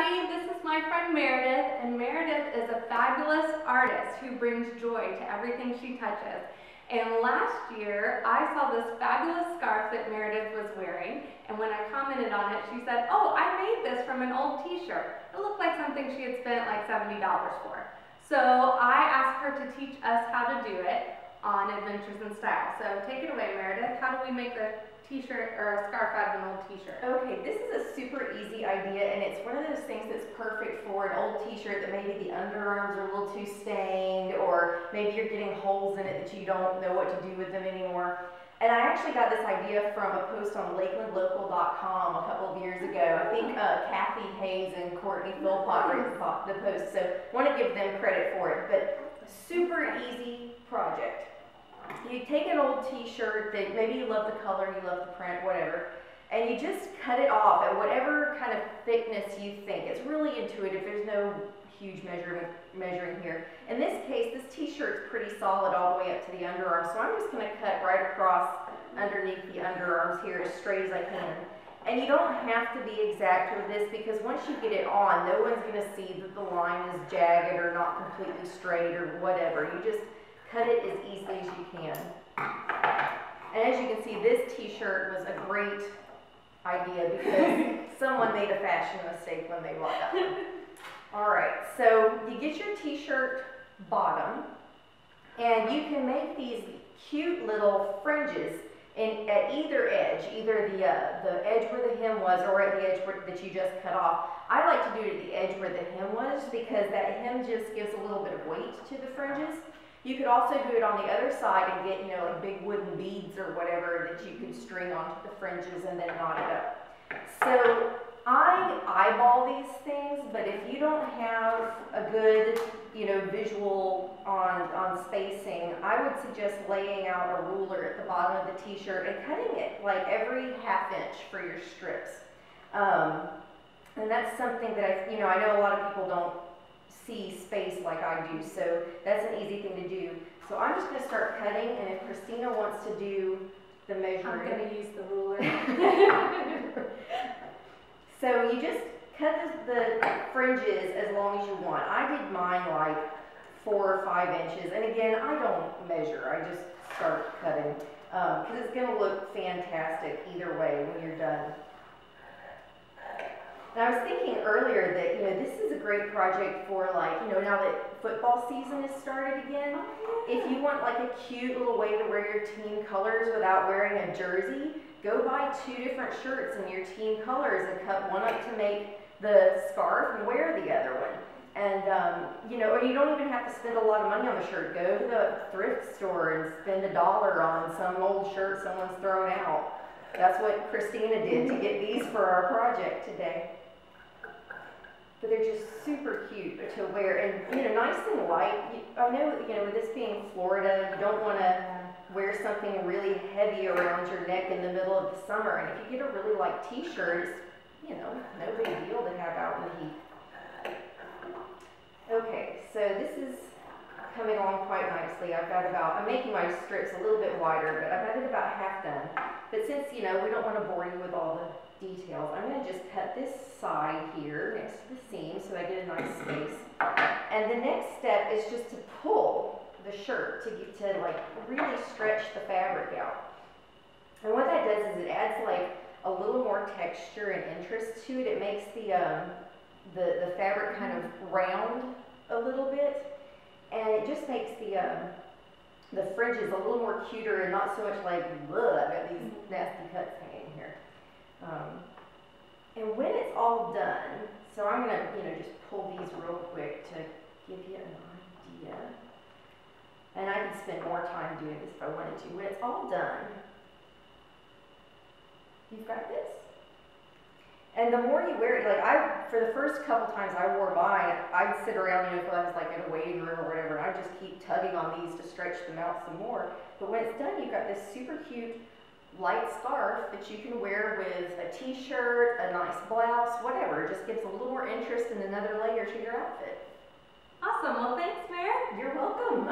everybody, this is my friend Meredith, and Meredith is a fabulous artist who brings joy to everything she touches. And last year, I saw this fabulous scarf that Meredith was wearing, and when I commented on it, she said, "Oh, I made this from an old t-shirt." It looked like something she had spent like $70 for. So I asked her to teach us how to do it on Adventures in Style. So take it away, Meredith. How do we make a t-shirt or a scarf out of an old t-shirt? Okay, this is a super easy idea, and it's one of those things that's perfect for an old t-shirt that maybe the underarms are a little too stained, or maybe you're getting holes in it that you don't know what to do with them anymore. And I actually got this idea from a post on lakelandlocal.com a couple of years ago. I think Kathy Hayes and Courtney Philpott wrote the post, so I want to give them credit for it. But super easy project. You take an old t-shirt that maybe you love the color, you love the print, whatever, and you just cut it off at whatever kind of thickness you think. It's really intuitive. There's no huge measuring here. In this case, this t-shirt's pretty solid all the way up to the underarm, so I'm just going to cut right across underneath the underarms here as straight as I can. And you don't have to be exact with this, because once you get it on, no one's going to see that the line is jagged or not completely straight or whatever. You just cut it as easily as you can. And as you can see, this t-shirt was a great idea because someone made a fashion mistake when they bought that one. Alright, so you get your t-shirt bottom, and you can make these cute little fringes at either edge, either the edge where the hem was or at the edge that you just cut off. I like to do it at the edge where the hem was because that hem just gives a little bit of weight to the fringes. You could also do it on the other side and get, like big wooden beads or whatever that you could string onto the fringes and then knot it up. So I eyeball these things, but if you don't have a good, visual on spacing, I would suggest laying out a ruler at the bottom of the t-shirt and cutting it like every ½ inch for your strips. And that's something that I know a lot of people don't see space like I do, so that's an easy thing to do. So I'm just going to start cutting, and if Christina wants to do the measuring. I'm going to use the ruler. So you just cut the fringes as long as you want. I did mine like 4 or 5 inches, and again, I don't measure, I just start cutting, because it's going to look fantastic either way when you're done. And I was thinking earlier that, this is a great project for now that football season has started again. If you want like a cute little way to wear your team colors without wearing a jersey, go buy 2 different shirts in your team colors and cut one up to make the scarf and wear the other one. And, or you don't even have to spend a lot of money on the shirt. Go to the thrift store and spend $1 on some old shirt someone's thrown out. That's what Christina did to get these for our project today. But they're just super cute to wear, and nice and light. I know, with this being Florida, you don't want to wear something really heavy around your neck in the middle of the summer. And if you get a really light t-shirt, it's, no big deal to have out in the heat. Okay, so this is coming along quite nicely. I'm making my strips a little bit wider, but I've got it about half done. But since, we don't want to bore you with all the details, I'm going to just cut this side here next to the seam so I get a nice space. And the next step is just to pull the shirt to really stretch the fabric out. And what that does is it adds a little more texture and interest to it. It makes the fabric kind of round a little bit, and it just makes the fringes a little more cuter and not so much like, ugh, I've got these nasty cuts hanging here. And when it's all done, so I'm going to just pull these real quick to give you an idea. And I can spend more time doing this if I wanted to. When it's all done, you've got this. And the more you wear it, for the first couple times I wore mine, I'd sit around, if I was in a waiting room or whatever, and I'd just keep tugging on these to stretch them out some more. But when it's done, you've got this super cute light scarf that you can wear with a t-shirt, a nice blouse, whatever. It just gives a little more interest and another layer to your outfit. Awesome. Well, thanks, Mare. You're welcome.